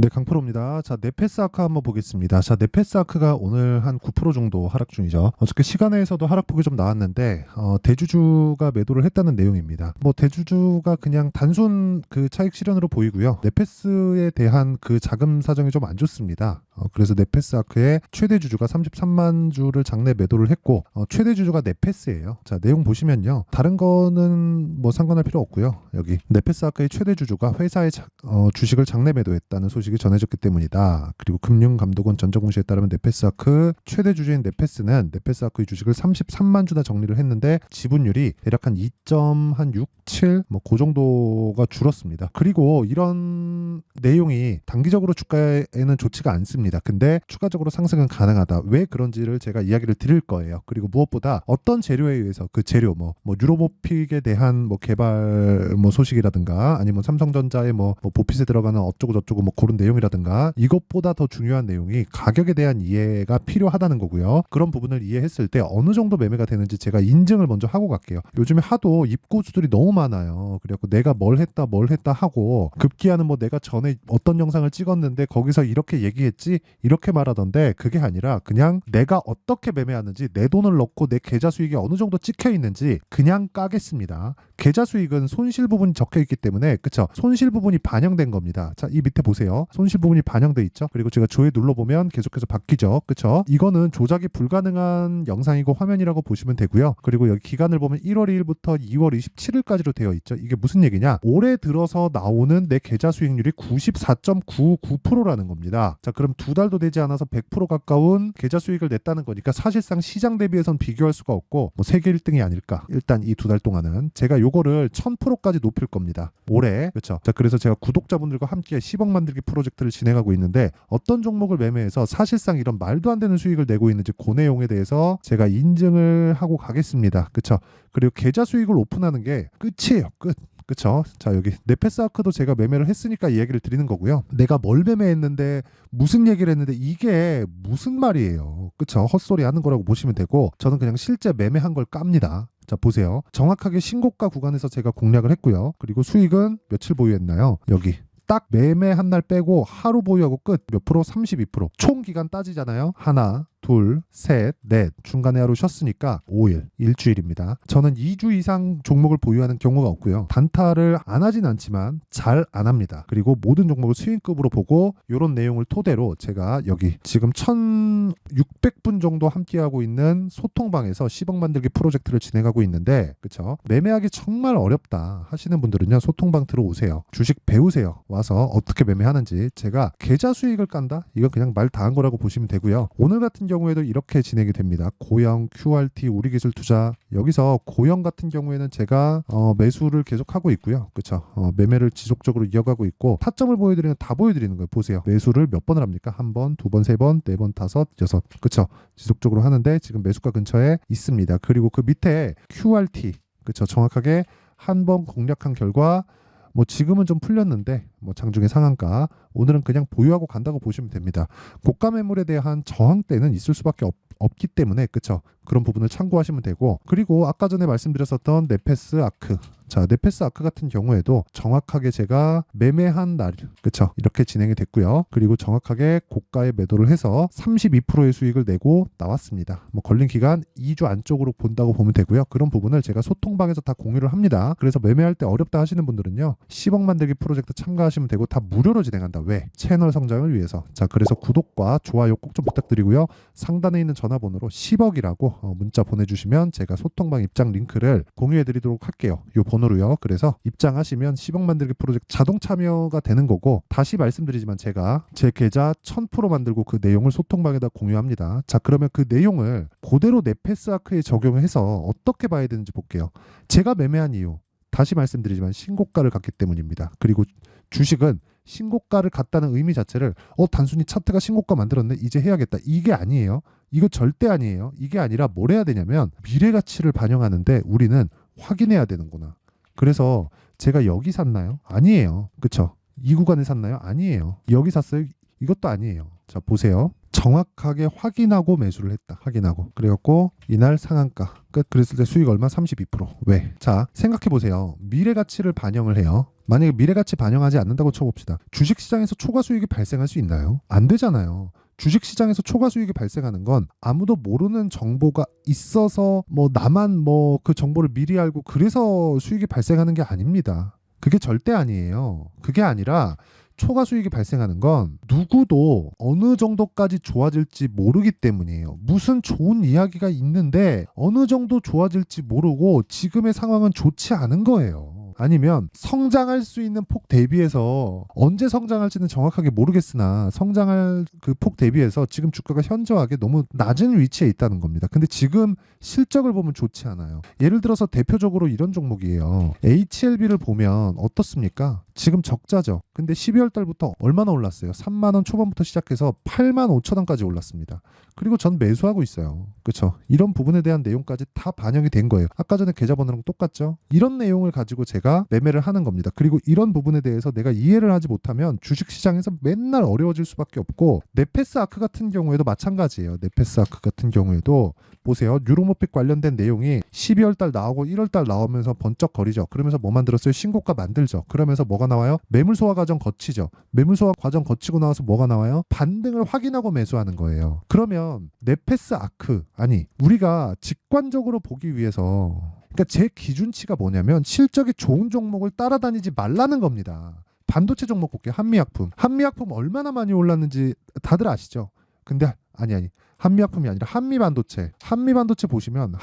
네, 강프로입니다. 자, 네페스아크 한번 보겠습니다. 자, 네페스아크가 오늘 한 9% 정도 하락 중이죠. 어저께 시간에서도 하락폭이 좀 나왔는데 대주주가 매도를 했다는 내용입니다. 뭐 대주주가 그냥 단순 그 차익 실현으로 보이고요. 네페스에 대한 그 자금 사정이 좀 안 좋습니다. 그래서 네페스아크의 최대 주주가 33만 주를 장내 매도를 했고 최대 주주가 네페스예요. 자, 내용 보시면요. 다른 거는 뭐 상관할 필요 없고요. 여기 네페스아크의 최대 주주가 회사의 주식을 장내 매도했다는 소식이 전해졌기 때문이다. 그리고 금융감독원 전자공시에 따르면 네페스아크 최대 주주인 네페스는 네페스아크의 주식을 33만 주나 정리를 했는데 지분율이 대략 한 2.67 뭐 그 정도가 줄었습니다. 그리고 이런 내용이 단기적으로 주가에는 좋지가 않습니다. 근데 추가적으로 상승은 가능하다. 왜 그런지를 제가 이야기를 드릴 거예요. 그리고 무엇보다 어떤 재료에 의해서 그 재료 뭐 유로보픽에 대한 뭐 개발 뭐 소식이라든가 아니면 삼성전자의 뭐 보핏에 들어가는 어쩌고 저쩌고 뭐 그런 내용이라든가 이것보다 더 중요한 내용이 가격에 대한 이해가 필요하다는 거고요. 그런 부분을 이해했을 때 어느 정도 매매가 되는지 제가 인증을 먼저 하고 갈게요. 요즘에 하도 입고수들이 너무 많아요. 그래갖고 내가 뭘 했다 하고 급기야는 뭐 내가 전에 어떤 영상을 찍었는데 거기서 이렇게 얘기했지 이렇게 말하던데 그게 아니라 그냥 내가 어떻게 매매하는지 내 돈을 넣고 내 계좌 수익이 어느 정도 찍혀 있는지 그냥 까겠습니다. 계좌 수익은 손실 부분이 적혀 있기 때문에 그쵸? 손실 부분이 반영된 겁니다. 자, 이 밑에 보세요. 손실 부분이 반영돼 있죠. 그리고 제가 조회 눌러보면 계속해서 바뀌죠. 그쵸? 이거는 조작이 불가능한 영상이고 화면이라고 보시면 되고요. 그리고 여기 기간을 보면 1월 2일부터 2월 27일까지로 되어 있죠. 이게 무슨 얘기냐? 올해 들어서 나오는 내 계좌 수익률이 94.99%라는 겁니다. 자, 그럼 두 달도 되지 않아서 100% 가까운 계좌 수익을 냈다는 거니까 사실상 시장 대비해선 비교할 수가 없고 뭐 세계 1등이 아닐까. 일단 이 두 달 동안은 제가 요거를 1000%까지 높일 겁니다. 올해. 그렇죠. 자, 그래서 제가 구독자분들과 함께 10억 만들기 프로젝트를 진행하고 있는데 어떤 종목을 매매해서 사실상 이런 말도 안 되는 수익을 내고 있는지 그 내용에 대해서 제가 인증을 하고 가겠습니다. 그렇죠. 그리고 계좌 수익을 오픈하는 게 끝이에요. 끝. 그쵸? 자, 여기 네페스아크도 제가 매매를 했으니까 이 얘기를 드리는 거고요. 내가 뭘 매매했는데 무슨 얘기를 했는데 이게 무슨 말이에요. 그쵸? 헛소리 하는 거라고 보시면 되고 저는 그냥 실제 매매한 걸 깝니다. 자, 보세요. 정확하게 신고가 구간에서 제가 공략을 했고요. 그리고 수익은 며칠 보유했나요? 여기. 딱 매매 한 날 빼고 하루 보유하고 끝. 몇 프로? 32%. 총 기간 따지잖아요. 하나, 둘, 셋, 넷. 중간에 하루 쉬었으니까 5일, 일주일입니다. 저는 2주 이상 종목을 보유하는 경우가 없고요. 단타를 안 하진 않지만 잘 안 합니다. 그리고 모든 종목을 스윙급으로 보고 이런 내용을 토대로 제가 여기 지금 1600분 정도 함께하고 있는 소통방에서 10억 만들기 프로젝트를 진행하고 있는데 그쵸? 매매하기 정말 어렵다 하시는 분들은요. 소통방 들어오세요. 주식 배우세요. 와서 어떻게 매매하는지 제가 계좌 수익을 깐다? 이건 그냥 말 다 한 거라고 보시면 되고요. 오늘 같은 경우에도 이렇게 진행이 됩니다. 고영, QRT, 우리기술 투자. 여기서 고영 같은 경우에는 제가 매수를 계속하고 있고요. 그쵸? 매매를 지속적으로 이어가고 있고 타점을 보여드리는 다 보여드리는 거예요. 보세요. 매수를 몇 번을 합니까? 한 번, 두 번, 세 번, 네 번, 다섯, 여섯. 그쵸? 지속적으로 하는데 지금 매수가 근처에 있습니다. 그리고 그 밑에 QRT. 그쵸? 정확하게 한 번 공략한 결과 뭐 지금은 좀 풀렸는데 뭐 장중의 상한가 오늘은 그냥 보유하고 간다고 보시면 됩니다. 고가 매물에 대한 저항대는 있을 수밖에 없기 때문에 그쵸? 그런 부분을 참고하시면 되고 그리고 아까 전에 말씀드렸었던 네페스아크 자 네페스아크 같은 경우에도 정확하게 제가 매매한 날 그쵸? 이렇게 진행이 됐고요. 그리고 정확하게 고가에 매도를 해서 32%의 수익을 내고 나왔습니다. 뭐 걸린 기간 2주 안쪽으로 본다고 보면 되고요. 그런 부분을 제가 소통방에서 다 공유를 합니다. 그래서 매매할 때 어렵다 하시는 분들은요. 10억 만들기 프로젝트 참가하시면 되고 다 무료로 진행한다. 왜? 채널 성장을 위해서. 자, 그래서 구독과 좋아요 꼭 좀 부탁드리고요. 상단에 있는 전화번호로 10억이라고 문자 보내주시면 제가 소통방 입장 링크를 공유해드리도록 할게요. 요 번호로요. 그래서 입장하시면 10억 만들기 프로젝트 자동 참여가 되는 거고 다시 말씀드리지만 제가 제 계좌 1000% 만들고 그 내용을 소통방에다 공유합니다. 자, 그러면 그 내용을 그대로 네페스아크에 적용해서 어떻게 봐야 되는지 볼게요. 제가 매매한 이유 다시 말씀드리지만 신고가를 갔기 때문입니다. 그리고 주식은 신고가를 갔다는 의미 자체를 단순히 차트가 신고가 만들었네 이제 해야겠다 이게 아니에요. 이거 절대 아니에요. 이게 아니라 뭘 해야 되냐면 미래 가치를 반영하는데 우리는 확인해야 되는구나. 그래서 제가 여기 샀나요? 아니에요. 그쵸? 이 구간에 샀나요? 아니에요. 여기 샀어요? 이것도 아니에요. 자, 보세요. 정확하게 확인하고 매수를 했다. 확인하고. 그래갖고 이날 상한가 끝. 그랬을 때 수익 얼마? 32%. 왜? 자, 생각해보세요. 미래 가치를 반영을 해요. 만약에 미래 가치 반영하지 않는다고 쳐봅시다. 주식시장에서 초과 수익이 발생할 수 있나요? 안 되잖아요. 주식시장에서 초과 수익이 발생하는 건 아무도 모르는 정보가 있어서 뭐 나만 뭐 그 정보를 미리 알고 그래서 수익이 발생하는 게 아닙니다. 그게 절대 아니에요. 그게 아니라 초과 수익이 발생하는 건 누구도 어느 정도까지 좋아질지 모르기 때문이에요. 무슨 좋은 이야기가 있는데 어느 정도 좋아질지 모르고 지금의 상황은 좋지 않은 거예요. 아니면 성장할 수 있는 폭 대비해서 언제 성장할지는 정확하게 모르겠으나 성장할 그 폭 대비해서 지금 주가가 현저하게 너무 낮은 위치에 있다는 겁니다. 근데 지금 실적을 보면 좋지 않아요. 예를 들어서 대표적으로 이런 종목이에요. HLB를 보면 어떻습니까? 지금 적자죠. 근데 12월 달부터 얼마나 올랐어요? 3만 원 초반부터 시작해서 8만 5천 원까지 올랐습니다. 그리고 전 매수하고 있어요. 그렇죠? 이런 부분에 대한 내용까지 다 반영이 된 거예요. 아까 전에 계좌번호랑 똑같죠? 이런 내용을 가지고 제가 매매를 하는 겁니다. 그리고 이런 부분에 대해서 내가 이해를 하지 못하면 주식시장에서 맨날 어려워질 수밖에 없고 네페스 아크 같은 경우에도 마찬가지예요. 네페스 아크 같은 경우에도 보세요. 뉴로모픽 관련된 내용이 12월 달 나오고 1월 달 나오면서 번쩍거리죠. 그러면서 뭐 만들었어요? 신고가 만들죠. 그러면서 뭐가 나와요? 매물 소화 과정 거치죠. 매물 소화 과정 거치고 나와서 뭐가 나와요? 반등을 확인하고 매수하는 거예요. 그러면 네페스 아크 아니 우리가 직관적으로 보기 위해서 그러니까 제 기준치가 뭐냐면 실적이 좋은 종목을 따라다니지 말라는 겁니다. 반도체 종목 볼게요. 한미약품. 한미약품 얼마나 많이 올랐는지 다들 아시죠? 근데 아니 한미약품이 아니라 한미반도체. 한미반도체 보시면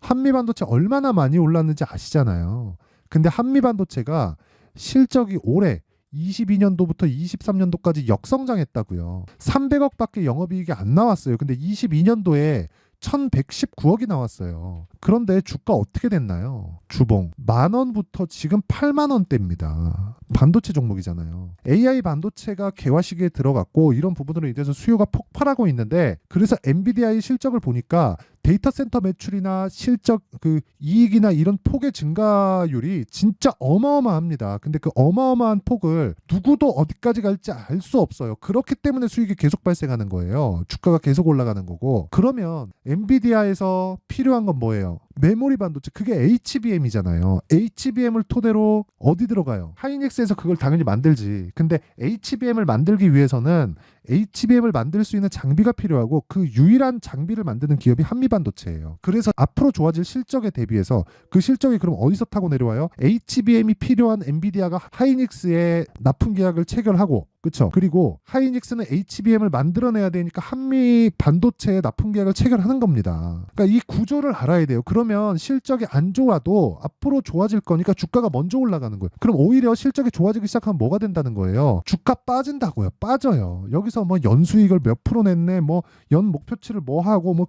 한미반도체 얼마나 많이 올랐는지 아시잖아요. 근데 한미반도체가 실적이 올해 22년도부터 23년도까지 역성장했다고요. 300억밖에 영업이익이 안 나왔어요. 근데 22년도에 1119억이 나왔어요. 그런데 주가 어떻게 됐나요? 주봉 10,000원부터 지금 80,000원대입니다. 반도체 종목이잖아요. AI 반도체가 개화 시기에 들어갔고 이런 부분으로 인해서 수요가 폭발하고 있는데 그래서 엔비디아의 실적을 보니까 데이터 센터 매출이나 실적 그 이익이나 이런 폭의 증가율이 진짜 어마어마합니다. 근데 그 어마어마한 폭을 누구도 어디까지 갈지 알 수 없어요. 그렇기 때문에 수익이 계속 발생하는 거예요. 주가가 계속 올라가는 거고. 그러면 엔비디아에서 필요한 건 뭐예요? 메모리 반도체 그게 HBM이잖아요. HBM을 토대로 어디 들어가요? 하이닉스에서 그걸 당연히 만들지. 근데 HBM을 만들기 위해서는 HBM을 만들 수 있는 장비가 필요하고 그 유일한 장비를 만드는 기업이 한미반도체예요. 그래서 앞으로 좋아질 실적에 대비해서 그 실적이 그럼 어디서 타고 내려와요? HBM이 필요한 엔비디아가 하이닉스에 납품 계약을 체결하고 그렇죠. 그리고 하이닉스는 HBM을 만들어내야 되니까 한미 반도체에 납품 계약을 체결하는 겁니다. 그러니까 이 구조를 알아야 돼요. 그러면 실적이 안 좋아도 앞으로 좋아질 거니까 주가가 먼저 올라가는 거예요. 그럼 오히려 실적이 좋아지기 시작하면 뭐가 된다는 거예요? 주가 빠진다고요. 빠져요. 여기서 뭐 연수익을 몇 프로 냈네, 뭐 연 목표치를 뭐 하고 뭐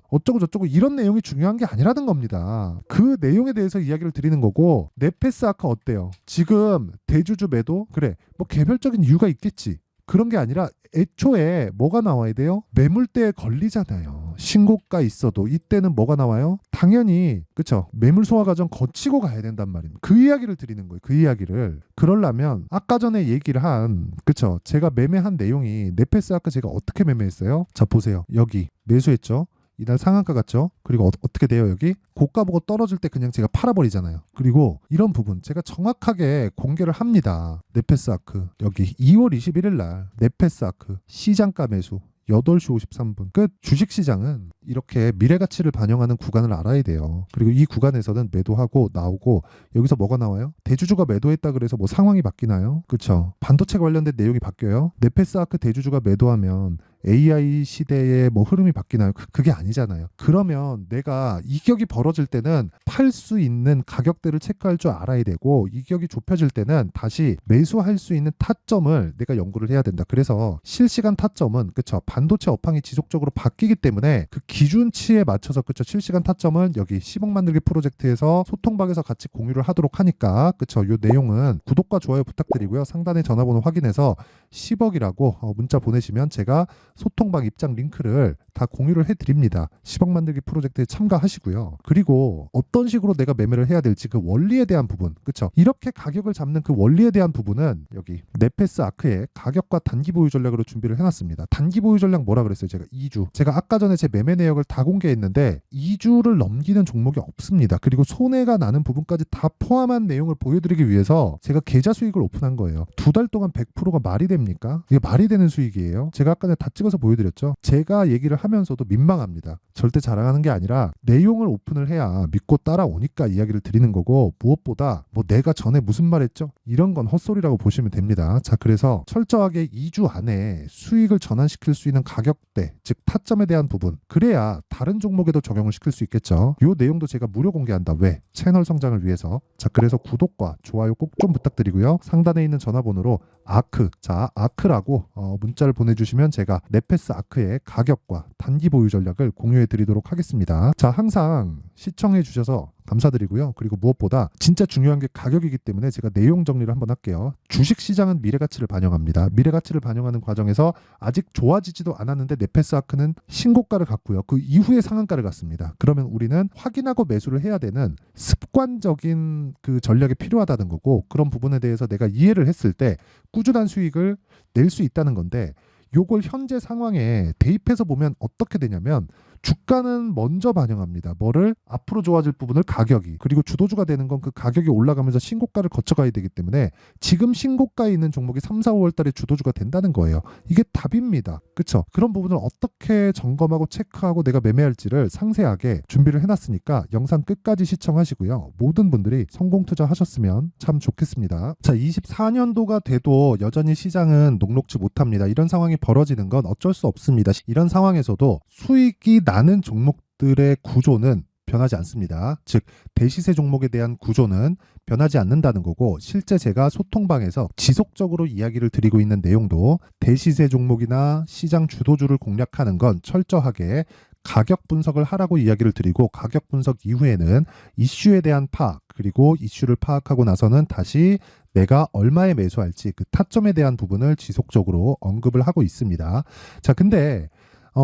어쩌고 저쩌고 이런 내용이 중요한 게 아니라는 겁니다. 그 내용에 대해서 이야기를 드리는 거고 네페스 아카 어때요? 지금 대주주 매도 그래 뭐 개별적인 이유가 있겠지. 그런 게 아니라 애초에 뭐가 나와야 돼요? 매물대에 걸리잖아요. 신고가 있어도 이때는 뭐가 나와요? 당연히 그쵸 매물 소화 과정 거치고 가야 된단 말입니다. 그 이야기를 드리는 거예요. 그 이야기를 그러려면 아까 전에 얘기를 한 그쵸 제가 매매한 내용이 네페스 아까 제가 어떻게 매매했어요? 자 보세요. 여기 매수했죠. 이날 상한가 같죠? 그리고 어떻게 돼요 여기? 고가 보고 떨어질 때 그냥 제가 팔아버리잖아요. 그리고 이런 부분 제가 정확하게 공개를 합니다. 네페스 아크 여기 2월 21일 날 네페스 아크 시장가 매수 8시 53분 끝. 주식시장은 이렇게 미래가치를 반영하는 구간을 알아야 돼요. 그리고 이 구간에서는 매도하고 나오고 여기서 뭐가 나와요? 대주주가 매도했다 그래서 뭐 상황이 바뀌나요? 그렇죠. 반도체 관련된 내용이 바뀌어요. 네페스 아크 대주주가 매도하면 AI 시대의 뭐 흐름이 바뀌나요? 그게 아니잖아요. 그러면 내가 이격이 벌어질 때는 팔 수 있는 가격대를 체크할 줄 알아야 되고 이격이 좁혀질 때는 다시 매수할 수 있는 타점을 내가 연구를 해야 된다. 그래서 실시간 타점은 그쵸 반도체 업황이 지속적으로 바뀌기 때문에 그 기준치에 맞춰서 그쵸 실시간 타점은 여기 10억 만들기 프로젝트에서 소통방에서 같이 공유를 하도록 하니까 그쵸 요 내용은 구독과 좋아요 부탁드리고요. 상단에 전화번호 확인해서 10억이라고 문자 보내시면 제가 소통방 입장 링크를 다 공유를 해드립니다. 10억 만들기 프로젝트에 참가하시고요. 그리고 어떤 식으로 내가 매매를 해야 될지 그 원리에 대한 부분 그쵸 이렇게 가격을 잡는 그 원리에 대한 부분은 여기 네페스 아크의 가격과 단기 보유 전략으로 준비를 해놨습니다. 단기 보유 전략 뭐라 그랬어요? 제가 2주 제가 아까 전에 제 매매 내역을 다 공개했는데 2주를 넘기는 종목이 없습니다. 그리고 손해가 나는 부분까지 다 포함한 내용을 보여드리기 위해서 제가 계좌 수익을 오픈한 거예요. 2달 동안 100%가 말이 됩니까? 이게 말이 되는 수익이에요. 제가 아까 전에 다 찍어서 보여드렸죠. 제가 얘기를 하면서도 민망합니다. 절대 자랑하는 게 아니라 내용을 오픈을 해야 믿고 따라오니까 이야기를 드리는 거고 무엇보다 뭐 내가 전에 무슨 말 했죠? 이런 건 헛소리라고 보시면 됩니다. 자 그래서 철저하게 2주 안에 수익을 전환시킬 수 있는 가격대 즉 타점에 대한 부분 그래야 다른 종목에도 적용을 시킬 수 있겠죠. 이 내용도 제가 무료 공개한다. 왜? 채널 성장을 위해서. 자 그래서 구독과 좋아요 꼭 좀 부탁드리고요. 상단에 있는 전화번호로 아크 자 아크라고 문자를 보내주시면 제가 네페스 아크의 가격과 단기 보유 전략을 공유해 드리도록 하겠습니다. 자 항상 시청해 주셔서 감사드리고요. 그리고 무엇보다 진짜 중요한 게 가격이기 때문에 제가 내용 정리를 한번 할게요. 주식시장은 미래가치를 반영합니다. 미래가치를 반영하는 과정에서 아직 좋아지지도 않았는데 네페스 아크는 신고가를 갔고요. 그 이후에 상한가를 갔습니다. 그러면 우리는 확인하고 매수를 해야 되는 습관적인 그 전략이 필요하다는 거고 그런 부분에 대해서 내가 이해를 했을 때 꾸준한 수익을 낼 수 있다는 건데 요걸 현재 상황에 대입해서 보면 어떻게 되냐면 주가는 먼저 반영합니다. 뭐를? 앞으로 좋아질 부분을 가격이. 그리고 주도주가 되는 건 그 가격이 올라가면서 신고가를 거쳐가야 되기 때문에 지금 신고가에 있는 종목이 3, 4, 5월 달에 주도주가 된다는 거예요. 이게 답입니다. 그쵸? 그런 부분을 어떻게 점검하고 체크하고 내가 매매할지를 상세하게 준비를 해놨으니까 영상 끝까지 시청하시고요. 모든 분들이 성공 투자하셨으면 참 좋겠습니다. 자, 24년도가 돼도 여전히 시장은 녹록지 못합니다. 이런 상황이 벌어지는 건 어쩔 수 없습니다. 이런 상황에서도 수익이 나는 종목들의 구조는 변하지 않습니다. 즉 대시세 종목에 대한 구조는 변하지 않는다는 거고 실제 제가 소통방에서 지속적으로 이야기를 드리고 있는 내용도 대시세 종목이나 시장 주도주를 공략하는 건 철저하게 가격 분석을 하라고 이야기를 드리고 가격 분석 이후에는 이슈에 대한 파악 그리고 이슈를 파악하고 나서는 다시 내가 얼마에 매수할지 그 타점에 대한 부분을 지속적으로 언급을 하고 있습니다. 자, 근데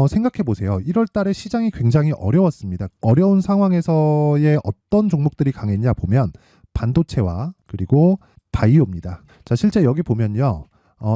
생각해 보세요. 1월 달에 시장이 굉장히 어려웠습니다. 어려운 상황에서의 어떤 종목들이 강했냐 보면 반도체와 그리고 바이오입니다. 자, 실제 여기 보면요.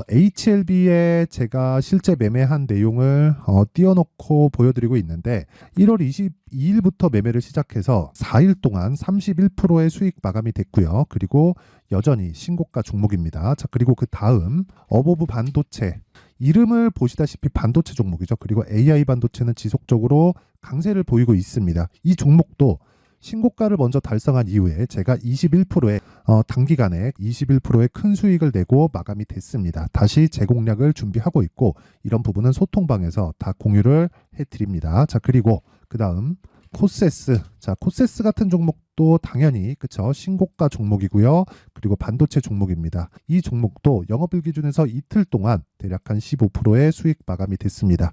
HLB에 제가 실제 매매한 내용을 띄워놓고 보여드리고 있는데 1월 22일부터 매매를 시작해서 4일 동안 31%의 수익 마감이 됐고요. 그리고 여전히 신고가 종목입니다. 자, 그리고 그 다음 어보브 반도체 이름을 보시다시피 반도체 종목이죠. 그리고 AI 반도체는 지속적으로 강세를 보이고 있습니다. 이 종목도 신고가를 먼저 달성한 이후에 제가 21%의 단기간에 21%의 큰 수익을 내고 마감이 됐습니다. 다시 재공략을 준비하고 있고 이런 부분은 소통방에서 다 공유를 해드립니다. 자, 그리고 그 다음 코세스. 자, 코세스 같은 종목도 당연히 그쵸 신고가 종목이고요. 그리고 반도체 종목입니다. 이 종목도 영업일 기준에서 이틀 동안 대략 한 15%의 수익 마감이 됐습니다.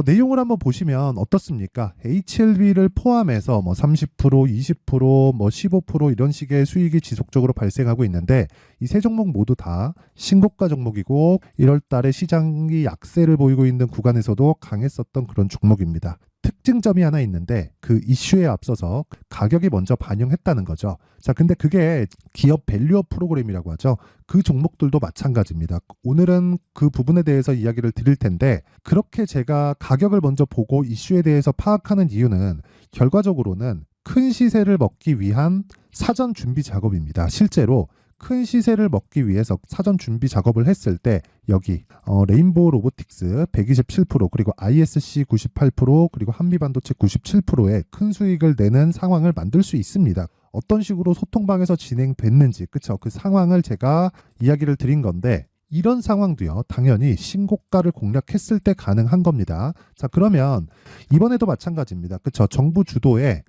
내용을 한번 보시면 어떻습니까? HLB를 포함해서 뭐 30%, 20%, 뭐 15% 이런 식의 수익이 지속적으로 발생하고 있는데 이 세 종목 모두 다 신고가 종목이고 1월 달에 시장이 약세를 보이고 있는 구간에서도 강했었던 그런 종목입니다. 특징점이 하나 있는데 그 이슈에 앞서서 가격이 먼저 반영했다는 거죠. 자, 근데 그게 기업 밸류업 프로그램이라고 하죠. 그 종목들도 마찬가지입니다. 오늘은 그 부분에 대해서 이야기를 드릴 텐데 그렇게 제가 가격을 먼저 보고 이슈에 대해서 파악하는 이유는 결과적으로는 큰 시세를 먹기 위한 사전 준비 작업입니다. 실제로 큰 시세를 먹기 위해서 사전 준비 작업을 했을 때 여기 레인보우 로보틱스 127% 그리고 ISC 98% 그리고 한미반도체 97%의 큰 수익을 내는 상황을 만들 수 있습니다. 어떤 식으로 소통방에서 진행됐는지 그쵸 그 상황을 제가 이야기를 드린 건데 이런 상황도요 당연히 신고가를 공략했을 때 가능한 겁니다. 자, 그러면 이번에도 마찬가지입니다. 그쵸 정부 주도의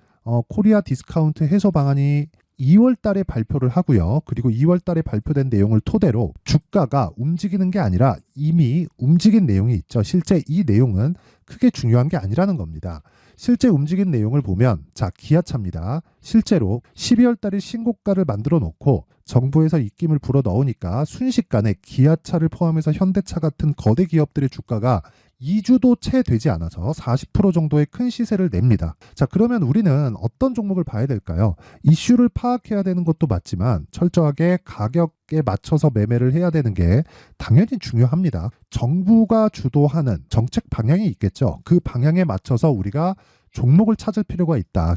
코리아 디스카운트 해소 방안이 2월 달에 발표를 하고요. 그리고 2월 달에 발표된 내용을 토대로 주가가 움직이는 게 아니라 이미 움직인 내용이 있죠. 실제 이 내용은 크게 중요한 게 아니라는 겁니다. 실제 움직인 내용을 보면 자, 기아차입니다. 실제로 12월 달에 신고가를 만들어 놓고 정부에서 입김을 불어 넣으니까 순식간에 기아차를 포함해서 현대차 같은 거대 기업들의 주가가 2주도 채 되지 않아서 40% 정도의 큰 시세를 냅니다. 자, 그러면 우리는 어떤 종목을 봐야 될까요? 이슈를 파악해야 되는 것도 맞지만 철저하게 가격에 맞춰서 매매를 해야 되는 게 당연히 중요합니다. 정부가 주도하는 정책 방향이 있겠죠. 그 방향에 맞춰서 우리가 종목을 찾을 필요가 있다.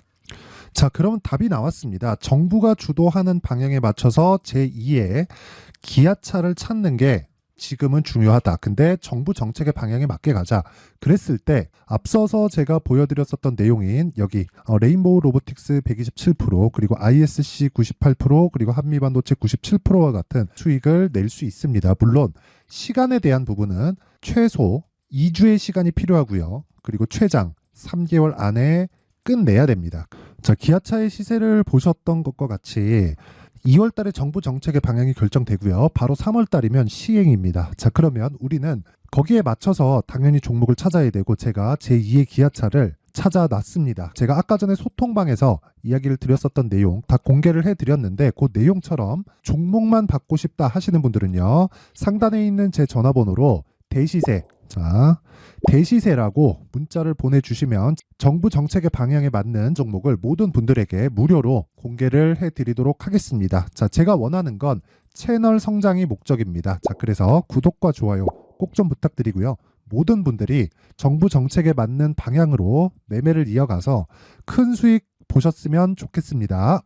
자, 그럼 답이 나왔습니다. 정부가 주도하는 방향에 맞춰서 제2의 기아차를 찾는 게 지금은 중요하다. 근데 정부 정책의 방향에 맞게 가자. 그랬을 때 앞서서 제가 보여드렸었던 내용인 여기 레인보우 로보틱스 127% 그리고 ISC 98% 그리고 한미반도체 97%와 같은 수익을 낼 수 있습니다. 물론 시간에 대한 부분은 최소 2주의 시간이 필요하고요. 그리고 최장 3개월 안에 끝내야 됩니다. 자, 기아차의 시세를 보셨던 것과 같이 2월 달에 정부 정책의 방향이 결정되고요. 바로 3월 달이면 시행입니다. 자, 그러면 우리는 거기에 맞춰서 당연히 종목을 찾아야 되고 제가 제2의 기아차를 찾아놨습니다. 제가 아까 전에 소통방에서 이야기를 드렸었던 내용 다 공개를 해드렸는데 그 내용처럼 종목만 받고 싶다 하시는 분들은요. 상단에 있는 제 전화번호로 대시세, 자, 대시세라고 문자를 보내주시면 정부 정책의 방향에 맞는 종목을 모든 분들에게 무료로 공개를 해드리도록 하겠습니다. 자, 제가 원하는 건 채널 성장이 목적입니다. 자, 그래서 구독과 좋아요 꼭 좀 부탁드리고요. 모든 분들이 정부 정책에 맞는 방향으로 매매를 이어가서 큰 수익 보셨으면 좋겠습니다.